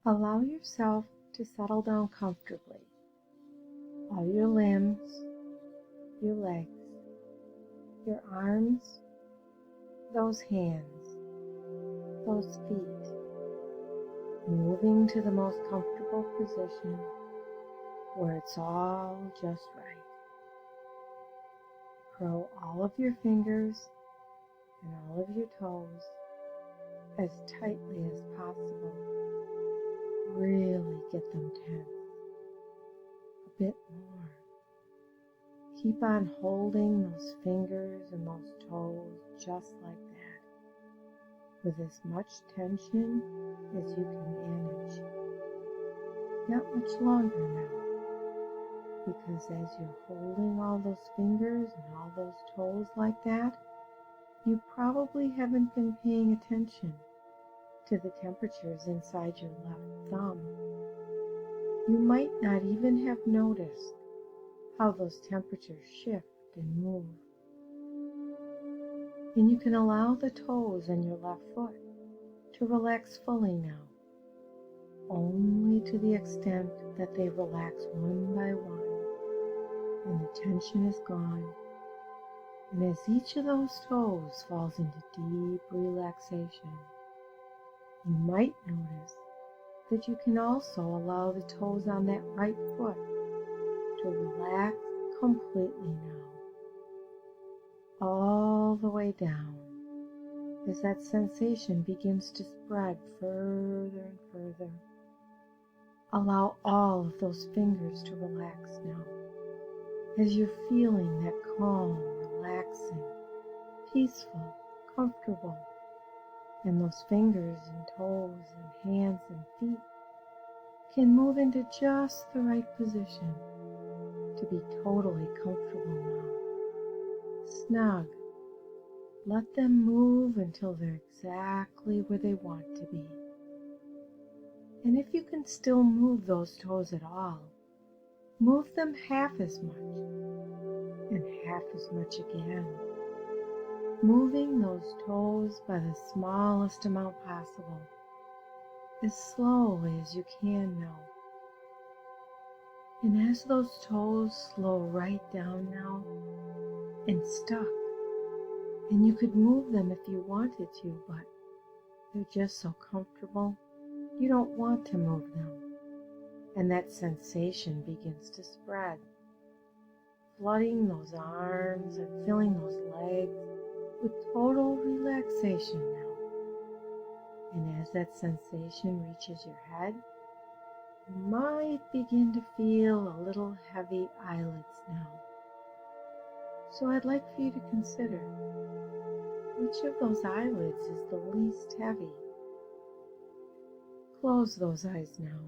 Allow yourself to settle down comfortably. All your limbs, your legs, your arms, those hands, those feet, moving to the most comfortable position where it's all just right. Curl all of your fingers and all of your toes as tightly as possible. Really get them tense. A bit more. Keep on holding those fingers and those toes just like that, with as much tension as you can manage. Not much longer now, because as you're holding all those fingers and all those toes like that, you probably haven't been paying attention to the temperatures inside your left thumb. You might not even have noticed how those temperatures shift and move. And you can allow the toes on your left foot to relax fully now, only to the extent that they relax one by one, and the tension is gone. And as each of those toes falls into deep relaxation, you might notice that you can also allow the toes on that right foot to relax completely now, all the way down, as that sensation begins to spread further and further. Allow all of those fingers to relax now, as you're feeling that calm, relaxing, peaceful, comfortable, and those fingers and toes and hands and feet can move into just the right position to be totally comfortable now. Snug. Let them move until they're exactly where they want to be. And if you can still move those toes at all, move them half as much, and half as much again, moving those toes by the smallest amount possible, as slowly as you can now. And as those toes slow right down now and stuck, and you could move them if you wanted to, but they're just so comfortable, you don't want to move them. And that sensation begins to spread, flooding those arms and filling those legs with total relaxation now. And as that sensation reaches your head, you might begin to feel a little heavy eyelids now. So I'd like for you to consider, which of those eyelids is the least heavy? Close those eyes now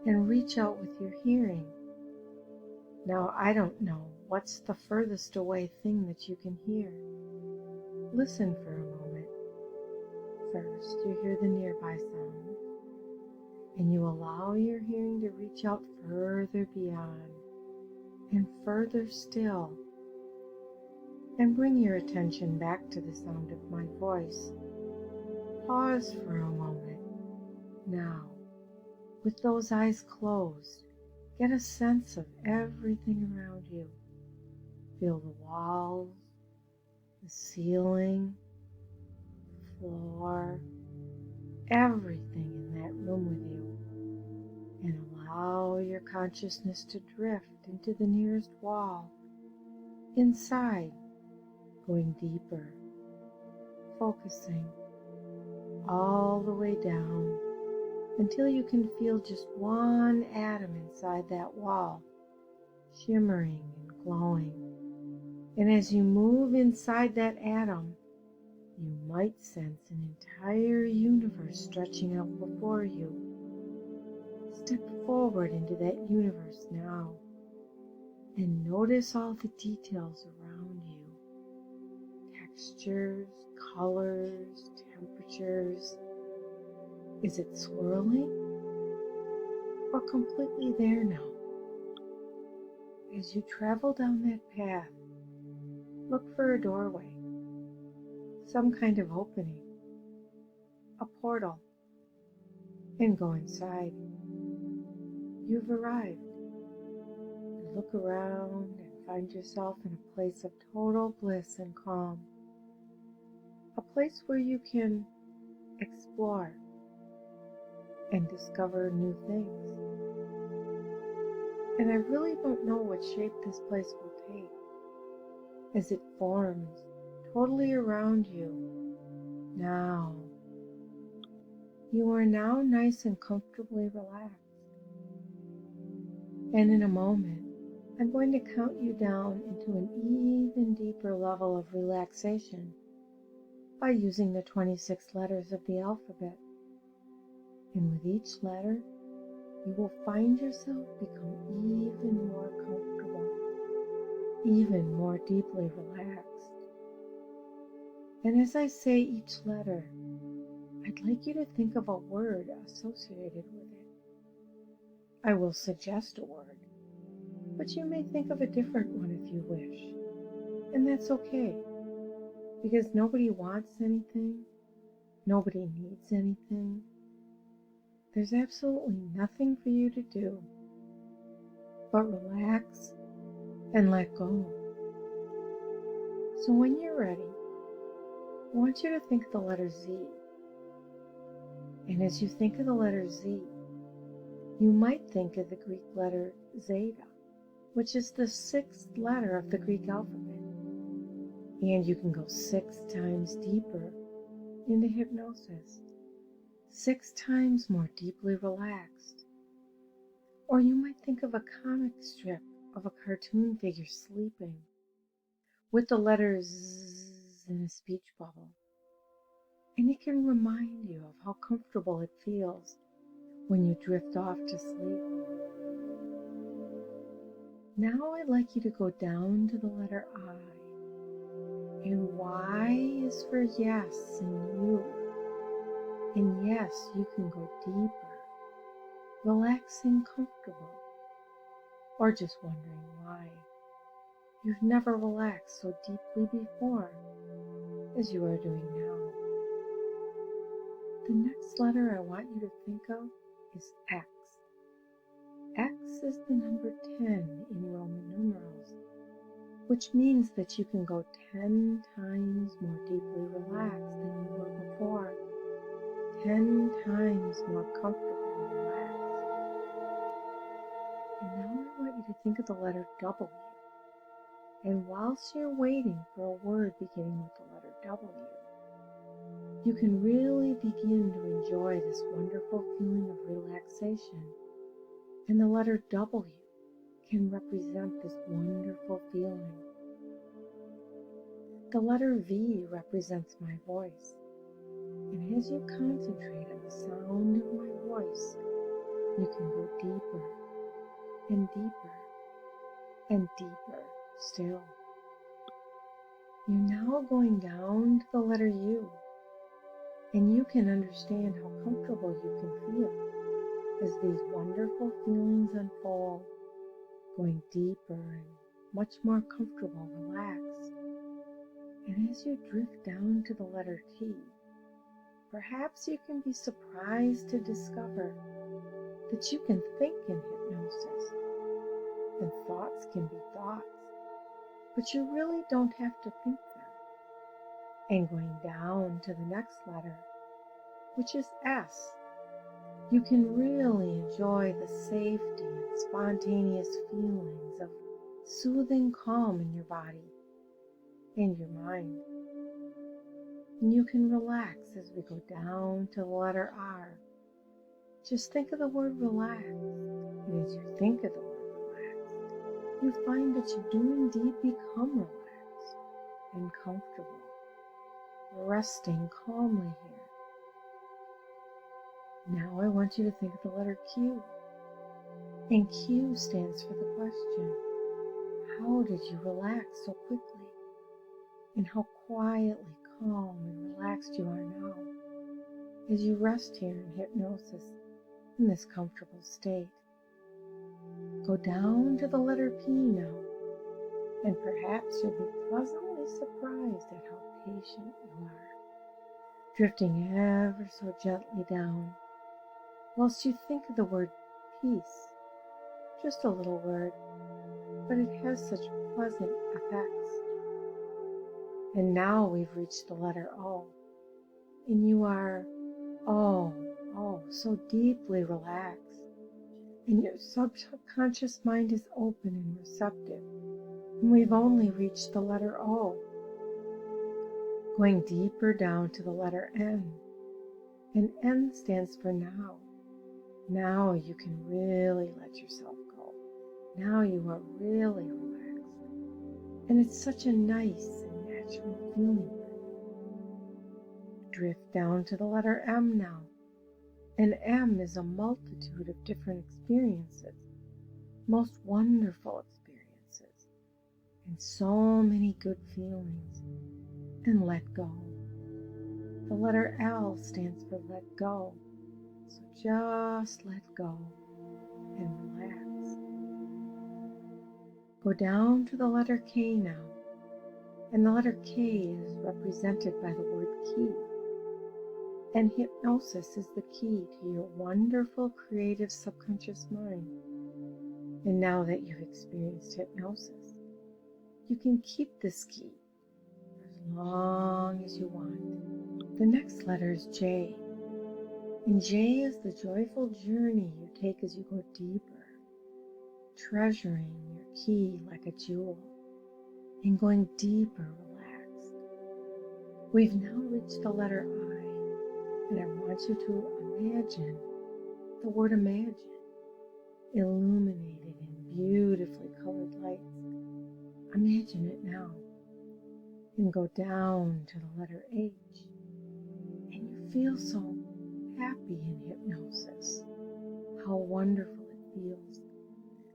and reach out with your hearing. Now, I don't know what's the furthest away thing that you can hear. Listen for a moment. First, you hear the nearby sound, and you allow your hearing to reach out further beyond and further still, and bring your attention back to the sound of my voice. Pause for a moment. Now, with those eyes closed, get a sense of everything around you. Feel the walls, the ceiling, the floor, everything in that room with you, and allow your consciousness to drift into the nearest wall, inside, going deeper, focusing all the way down until you can feel just one atom inside that wall, shimmering and glowing. And as you move inside that atom, you might sense an entire universe stretching out before you. Step forward into that universe now and notice all the details around you. Textures, colors, temperatures. Is it swirling or completely there now? As you travel down that path, look for a doorway, some kind of opening, a portal. and go inside. You've arrived. You look around and find yourself in a place of total bliss and calm. A place where you can explore and discover new things. And I really don't know what shape this place will take as it forms totally around you. Now, you are now nice and comfortably relaxed. And in a moment, I'm going to count you down into an even deeper level of relaxation by using the 26 letters of the alphabet. And with each letter, you will find yourself become even more comfortable, even more deeply relaxed. And as I say each letter, I'd like you to think of a word associated with it. I will suggest a word, but you may think of a different one if you wish. And that's okay, because nobody wants anything, nobody needs anything. There's absolutely nothing for you to do but relax and let go. So when you're ready, I want you to think of the letter Z. And as you think of the letter Z, you might think of the Greek letter Zeta, which is the 6th letter of the Greek alphabet. And you can go 6 times deeper into hypnosis, 6 times more deeply relaxed. Or you might think of a comic strip of a cartoon figure sleeping with the letter Z in a speech bubble. And it can remind you of how comfortable it feels when you drift off to sleep. Now I'd like you to go down to the letter I. And Y is for yes and you. And yes, you can go deeper, relaxing, comfortable, or just wondering why. You've never relaxed so deeply before as you are doing now. The next letter I want you to think of is X. X is the number 10 in Roman numerals, which means that you can go 10 times more deeply relaxed than you were before, 10 times more comfortable and relaxed. And now I want you to think of the letter W. And whilst you're waiting for a word beginning with the letter W, you can really begin to enjoy this wonderful feeling of relaxation. And the letter W can represent this wonderful feeling. The letter V represents my voice. And as you concentrate on the sound of my voice, you can go deeper and deeper and deeper still. You're now going down to the letter U, and you can understand how comfortable you can feel as these wonderful feelings unfold, going deeper and much more comfortable, relaxed. And as you drift down to the letter T, perhaps you can be surprised to discover that you can think in hypnosis, and thoughts can be thoughts, but you really don't have to think them. And going down to the next letter, which is S, you can really enjoy the safety and spontaneous feelings of soothing calm in your body and your mind. And you can relax as we go down to the letter R. Just think of the word relax, and as you think of the word relax, you find that you do indeed become relaxed and comfortable, resting calmly here. Now I want you to think of the letter Q, and Q stands for the question, how did you relax so quickly? And how quietly calm and relaxed you are now as you rest here in hypnosis in this comfortable state. Go down to the letter P now, and perhaps you'll be pleasantly surprised at how patient you are, drifting ever so gently down. whilst you think of the word peace. Just a little word, but it has such pleasant effects. And now we've reached the letter O, and you are, oh, so deeply relaxed, and your subconscious mind is open and receptive. And we've only reached the letter O, going deeper down to the letter N. And N stands for now. Now you can really let yourself go. Now you are really relaxed. And it's such a nice and natural feeling for you. Drift down to the letter M now. And M is a multitude of different experiences, most wonderful experiences, and so many good feelings. And let go. The letter L stands for let go. So just let go and relax. Go down to the letter K now. And the letter K is represented by the word key. And hypnosis is the key to your wonderful creative subconscious mind. And now that you've experienced hypnosis, you can keep this key for as long as you want. The next letter is J. And J is the joyful journey you take as you go deeper, treasuring your key like a jewel, and going deeper relaxed. We've now reached the letter I, and I want you to imagine the word imagine, illuminated in beautifully colored lights. Imagine it now, and go down to the letter H, and you feel so happy in hypnosis. How wonderful it feels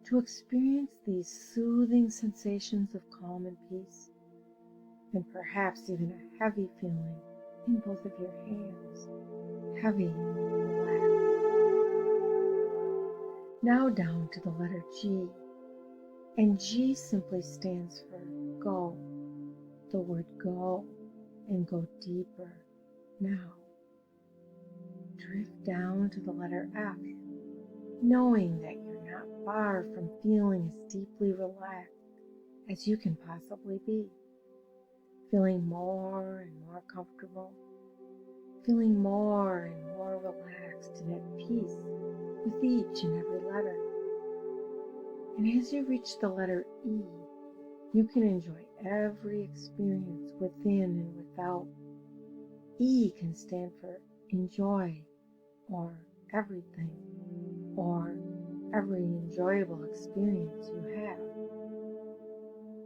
to experience these soothing sensations of calm and peace, and perhaps even a heavy feeling in both of your hands, heavy and relaxed. Now down to the letter G, and G simply stands for go, the word go, and go deeper now. Drift down to the letter F, knowing that you're not far from feeling as deeply relaxed as you can possibly be, feeling more and more comfortable, feeling more and more relaxed and at peace with each and every letter. And as you reach the letter E, you can enjoy every experience within and without. E can stand for enjoy, or everything, or every enjoyable experience you have.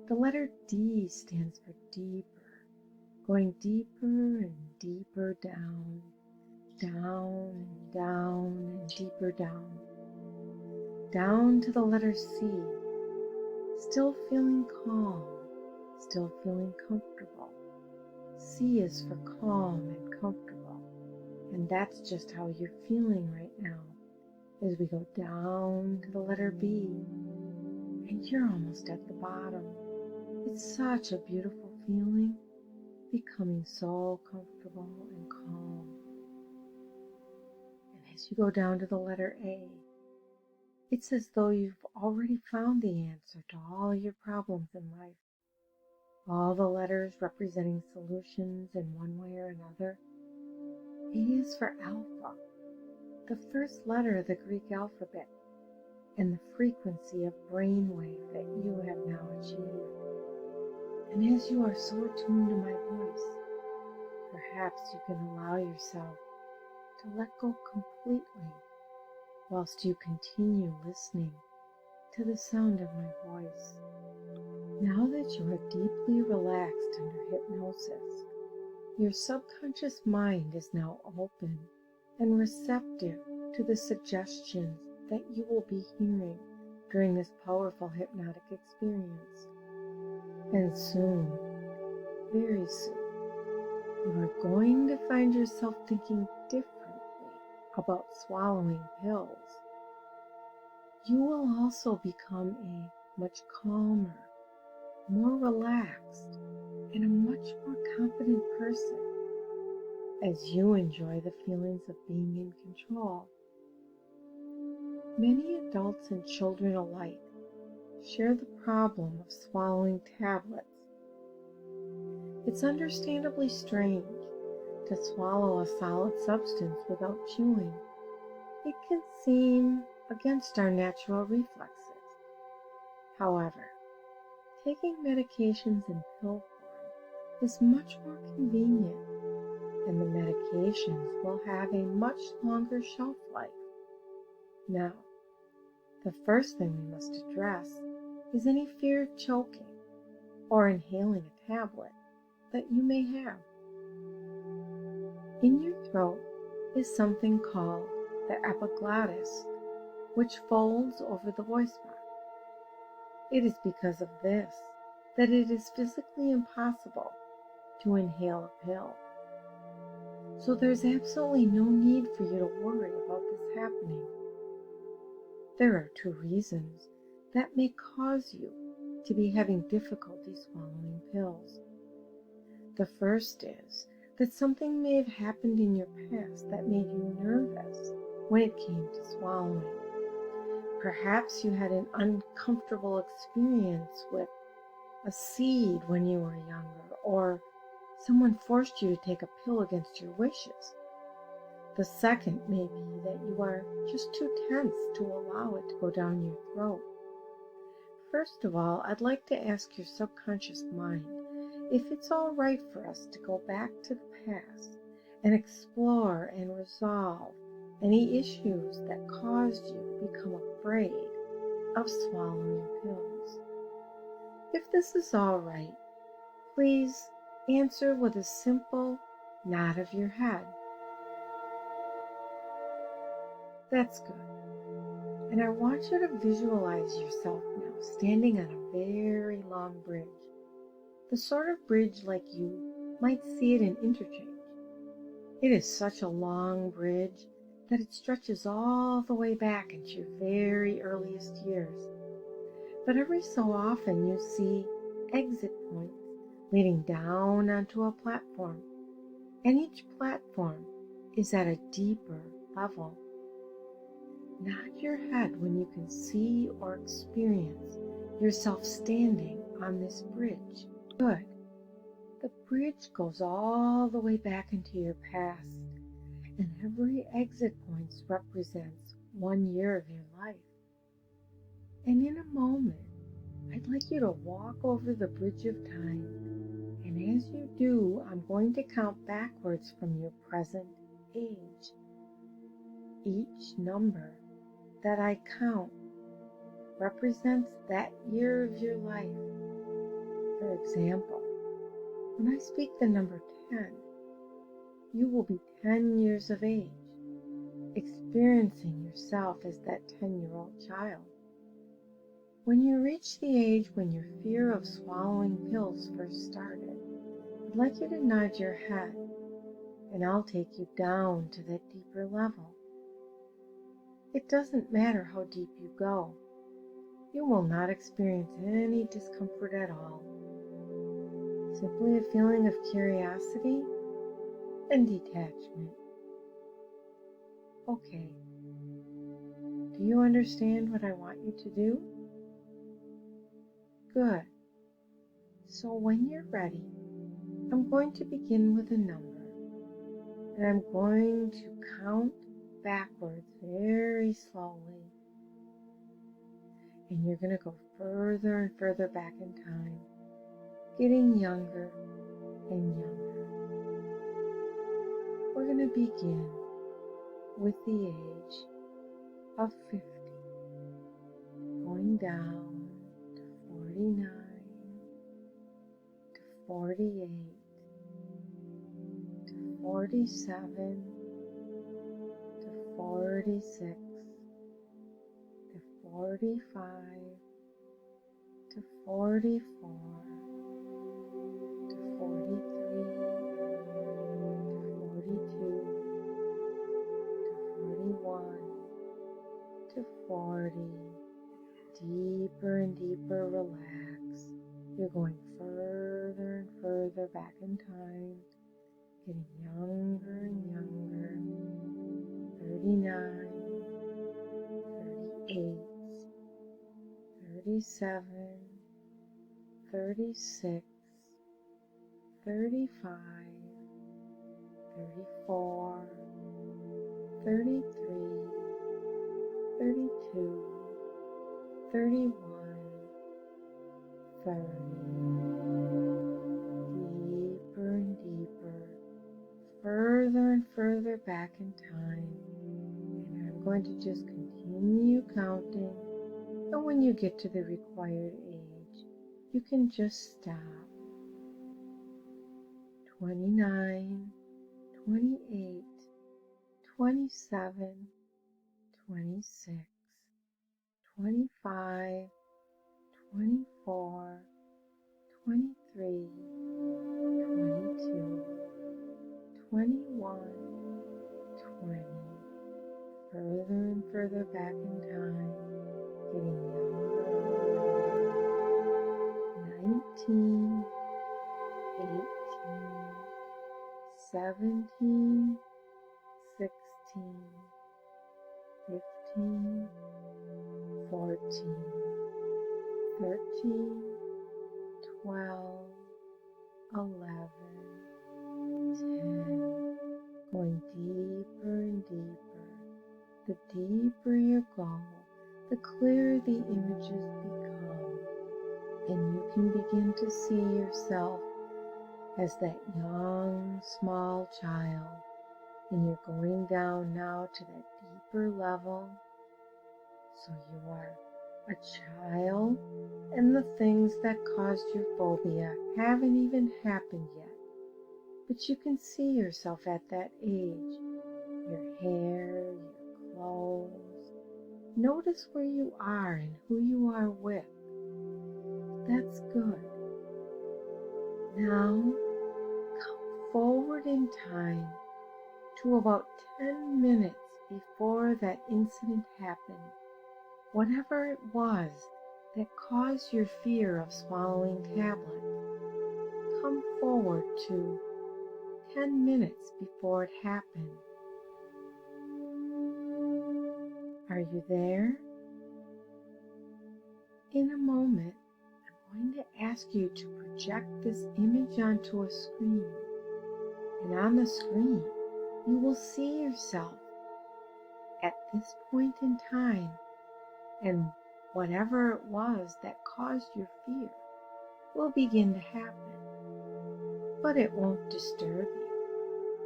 The letter D stands for deeper, going deeper and deeper down, down and down and deeper down. Down to the letter C, still feeling calm, still feeling comfortable. C is for calm and comfortable, and that's just how you're feeling right now as we go down to the letter B, and you're almost at the bottom. It's such a beautiful feeling, becoming so comfortable and calm. And as you go down to the letter A, it's as though you've already found the answer to all your problems in life. All the letters representing solutions in one way or another. A is for alpha, the first letter of the Greek alphabet, and the frequency of brainwave that you have now achieved. And as you are so attuned to my voice, perhaps you can allow yourself to let go completely whilst you continue listening to the sound of my voice. Now that you are deeply relaxed under hypnosis, your subconscious mind is now open and receptive to the suggestions that you will be hearing during this powerful hypnotic experience. And soon, very soon, you are going to find yourself thinking differently about swallowing pills. You will also become a much calmer, more relaxed, and a much more confident person as you enjoy the feelings of being in control Many adults and children alike share the problem of swallowing tablets. It's understandably strange to swallow a solid substance without chewing. It can seem against our natural reflexes. However, taking medications in pill form is much more convenient, and the medications will have a much longer shelf life. Now, the first thing we must address is any fear of choking or inhaling a tablet that you may have. In your throat is something called the epiglottis, which folds over the voice box. It is because of this that it is physically impossible to inhale a pill. So there's absolutely no need for you to worry about this happening. There are two reasons that may cause you to be having difficulty swallowing pills. The first is that something may have happened in your past that made you nervous when it came to swallowing. Perhaps you had an uncomfortable experience with a seed when you were younger, or someone forced you to take a pill against your wishes. The second may be that you are just too tense to allow it to go down your throat. First of all, I'd like to ask your subconscious mind if it's all right for us to go back to the past and explore and resolve any issues that caused you to become afraid of swallowing pills. If this is all right, please answer with a simple nod of your head. That's good. And I want you to visualize yourself now standing on a very long bridge. The sort of bridge like you might see it in interchange. It is such a long bridge that it stretches all the way back into your very earliest years. But every so often you see exit points leading down onto a platform, and each platform is at a deeper level. Nod your head when you can see or experience yourself standing on this bridge. Good. The bridge goes all the way back into your past, and every exit point represents 1 year of your life. And in a moment, I'd like you to walk over the bridge of time, and as you do, I'm going to count backwards from your present age. Each number that I count represents that year of your life. For example, when I speak the number 10, you will be 10 years of age, experiencing yourself as that 10-year-old child. When you reach the age when your fear of swallowing pills first started, I'd like you to nod your head, and I'll take you down to that deeper level. It doesn't matter how deep you go. You will not experience any discomfort at all. Simply a feeling of curiosity and detachment. Okay. Do you understand what I want you to do? Good. So when you're ready, I'm going to begin with a number, and I'm going to count backwards very slowly. And you're going to go further and further back in time, getting younger and younger. We're going to begin with the age of 50, going down to 49, to 48, to 47, to 46, to 45, to 44, to 43, to 42, to 41, to 40. Deeper and deeper relax. You're going further and further back in time, getting younger and younger. 39, 38, 37, 36, 35, 34, 33, 32, 31, 30. Deeper and deeper, further and further back in time. And I'm going to just continue counting. And when you get to the required age, you can just stop. 29, 28, 27, 26, 25, 24, 23, 22, 21, 20. Further and further back in time, getting younger and younger. 19, 18, 17, 16, 15, 14, 13, 12, 11, 10. Going deeper and deeper. The deeper you go, the clearer the images become, and you can begin to see yourself as that young, small child, and you're going down now to that deeper level. So you are a child, and the things that caused your phobia haven't even happened yet, but you can see yourself at that age, your hair, your clothes. Notice where you are and who you are with. That's good. Now, come forward in time to about 10 minutes before that incident happened. Whatever it was that caused your fear of swallowing tablets, come forward to 10 minutes before it happened. Are you there? In a moment, I'm going to ask you to project this image onto a screen. And on the screen, you will see yourself at this point in time, and whatever it was that caused your fear will begin to happen. But it won't disturb you,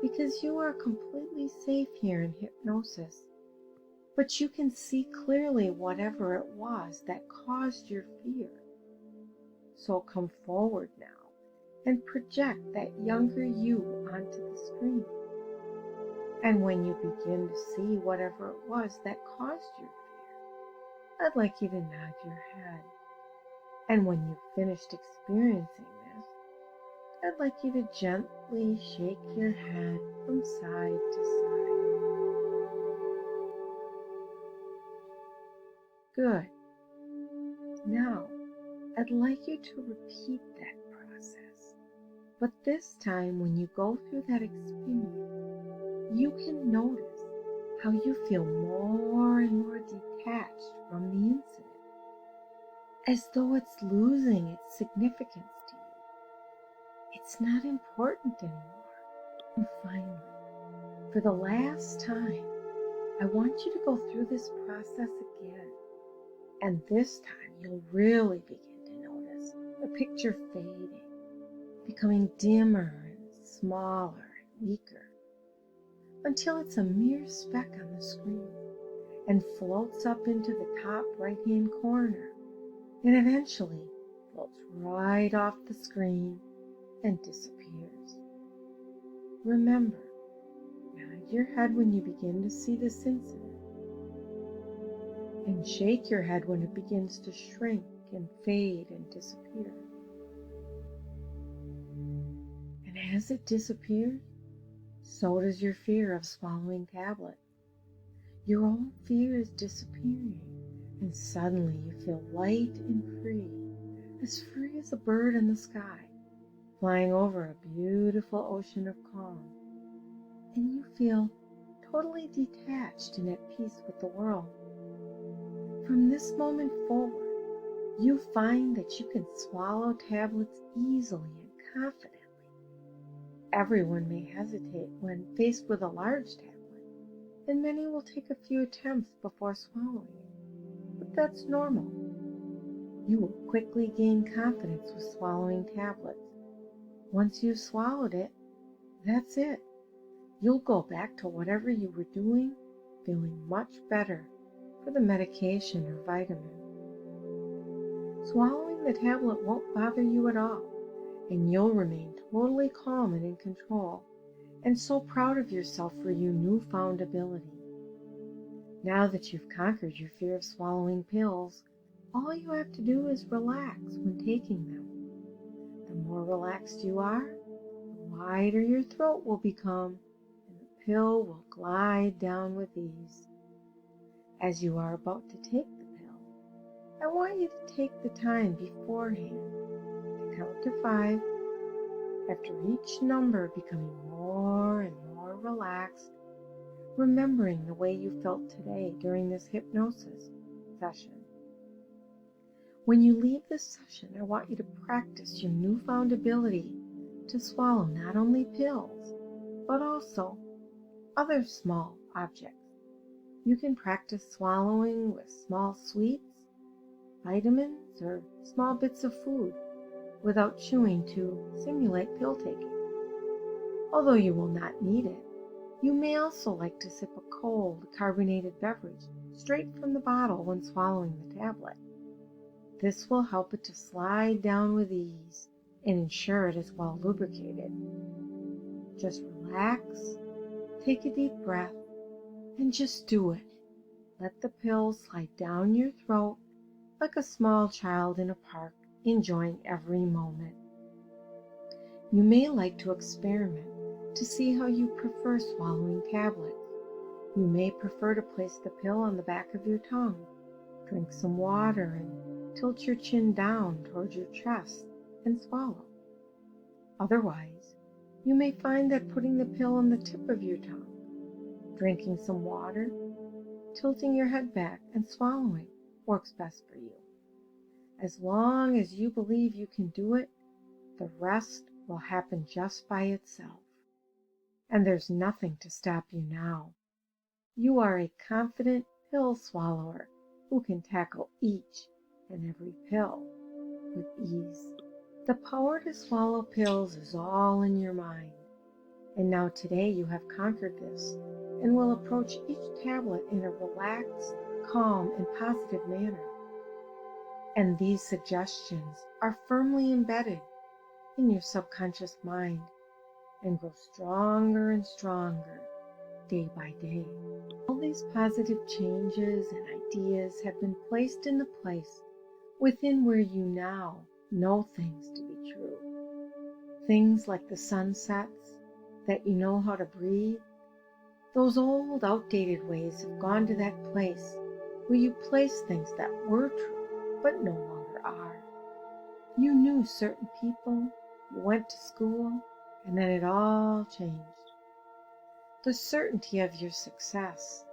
because you are completely safe here in hypnosis. But you can see clearly whatever it was that caused your fear. So come forward now and project that younger you onto the screen. And when you begin to see whatever it was that caused your fear, I'd like you to nod your head. And when you've finished experiencing this, I'd like you to gently shake your head from side to side. Good. Now, I'd like you to repeat that process. But this time, when you go through that experience, you can notice how you feel more and more detached from the incident, as though it's losing its significance to you. It's not important anymore. And finally, for the last time, I want you to go through this process again. And this time, you'll really begin to notice the picture fading, becoming dimmer and smaller and weaker, until it's a mere speck on the screen and floats up into the top right-hand corner, and eventually floats right off the screen and disappears. Remember, nod your head when you begin to see this incident, and shake your head when it begins to shrink and fade and disappear. And as it disappears, so does your fear of swallowing tablets. Your old fear is disappearing, and suddenly you feel light and free as a bird in the sky, flying over a beautiful ocean of calm. And you feel totally detached and at peace with the world. from this moment forward, you find that you can swallow tablets easily and confidently. Everyone may hesitate when faced with a large tablet, and many will take a few attempts before swallowing it. But that's normal. You will quickly gain confidence with swallowing tablets. Once you've swallowed it, that's it. You'll go back to whatever you were doing, feeling much better for the medication or vitamin. Swallowing the tablet won't bother you at all, and you'll remain totally calm and in control, and so proud of yourself for your newfound ability. Now that you've conquered your fear of swallowing pills, all you have to do is relax when taking them. The more relaxed you are, the wider your throat will become, and the pill will glide down with ease. As you are about to take the pill, I want you to take the time beforehand to count to 5, after each number becoming more and more relaxed, remembering the way you felt today during this hypnosis session. When you leave this session, I want you to practice your newfound ability to swallow not only pills, but also other small objects. You can practice swallowing with small sweets, vitamins, or small bits of food without chewing to simulate pill taking. Although you will not need it, you may also like to sip a cold, carbonated beverage straight from the bottle when swallowing the tablet. This will help it to slide down with ease and ensure it is well lubricated. Just relax, take a deep breath, and just do it. Let the pill slide down your throat like a small child in a park, enjoying every moment. You may like to experiment to see how you prefer swallowing tablets. You may prefer to place the pill on the back of your tongue, drink some water, and tilt your chin down towards your chest and swallow. Otherwise, you may find that putting the pill on the tip of your tongue, drinking some water, tilting your head back, and swallowing works best for you. As long as you believe you can do it, the rest will happen just by itself. And there's nothing to stop you now. You are a confident pill swallower who can tackle each and every pill with ease. The power to swallow pills is all in your mind. And now today you have conquered this and will approach each tablet in a relaxed, calm, and positive manner. And these suggestions are firmly embedded in your subconscious mind and grow stronger and stronger day by day. All these positive changes and ideas have been placed in the place within where you now know things to be true. Things like the sunsets, that you know how to breathe. Those old, outdated ways have gone to that place where you place things that were true but no longer are. You knew certain people, you went to school, and then it all changed. The certainty of your success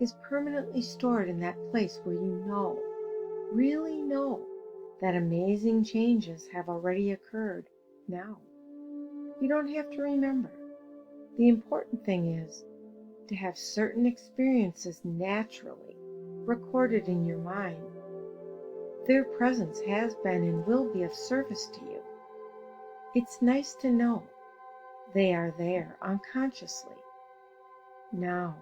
is permanently stored in that place where you know, really know, that amazing changes have already occurred now. You don't have to remember. The important thing is to have certain experiences naturally recorded in your mind. Their presence has been and will be of service to you. It's nice to know they are there unconsciously now.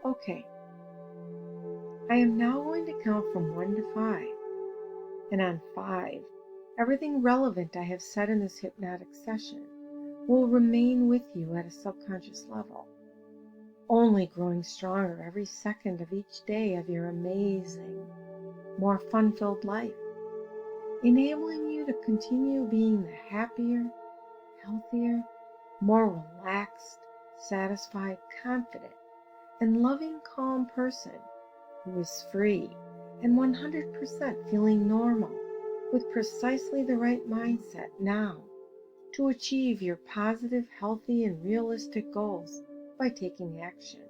Okay, I am now going to count from 1 to 5, and on 5, everything relevant I have said in this hypnotic session will remain with you at a subconscious level, only growing stronger every second of each day of your amazing, more fun-filled life, enabling you to continue being the happier, healthier, more relaxed, satisfied, confident, and loving, calm person who is free and 100% feeling normal with precisely the right mindset now to achieve your positive, healthy, and realistic goals by taking action.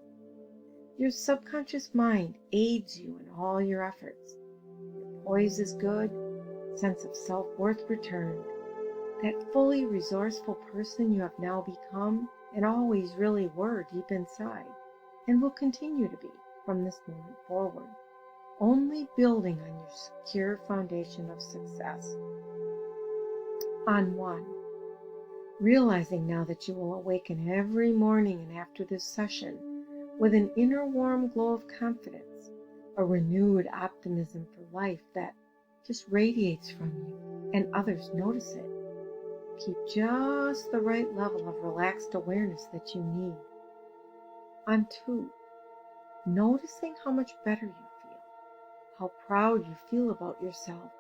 Your subconscious mind aids you in all your efforts. Your poise is good, sense of self-worth returned. That fully resourceful person you have now become and always really were deep inside, and will continue to be from this moment forward, only building on your secure foundation of success. On 1, realizing now that you will awaken every morning and after this session with an inner warm glow of confidence, a renewed optimism for life that just radiates from you and others notice it. Keep just the right level of relaxed awareness that you need. On 2, noticing how much better you feel, how proud you feel about yourself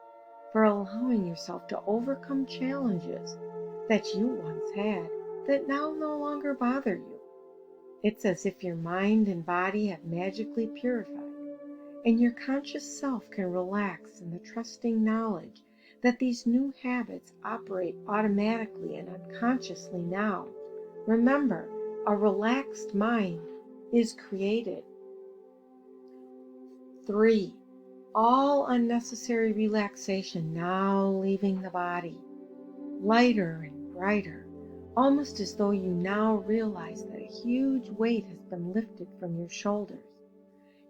for allowing yourself to overcome challenges that you once had that now no longer bother you. It's as if your mind and body have magically purified, and your conscious self can relax in the trusting knowledge that these new habits operate automatically and unconsciously now. Remember, a relaxed mind is created. 3, all unnecessary relaxation now leaving the body, lighter and brighter, almost as though you now realize that a huge weight has been lifted from your shoulders.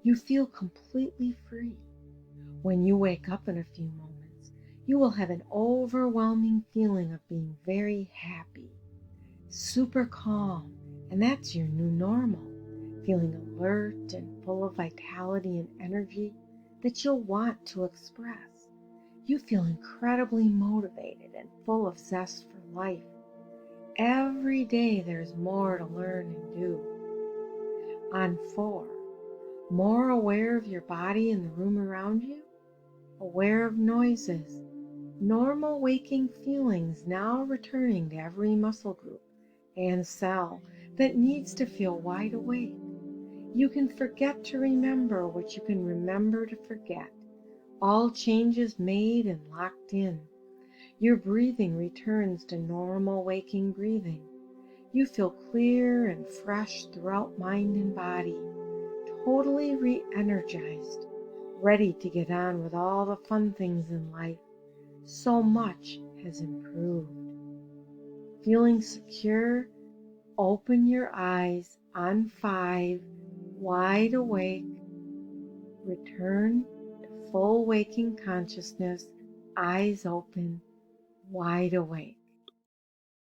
You feel completely free. When you wake up in a few moments, you will have an overwhelming feeling of being very happy, super calm, and that's your new normal, feeling alert and full of vitality and energy that you'll want to express. You feel incredibly motivated and full of zest for life. Every day there's more to learn and do. On 4, more aware of your body and the room around you, aware of noises, normal waking feelings now returning to every muscle group and cell that needs to feel wide awake. You can forget to remember what you can remember to forget. All changes made and locked in. Your breathing returns to normal waking breathing. You feel clear and fresh throughout mind and body, totally re-energized, ready to get on with all the fun things in life. So much has improved. Feeling secure, open your eyes on 5, wide awake. Return to full waking consciousness, eyes open, wide awake.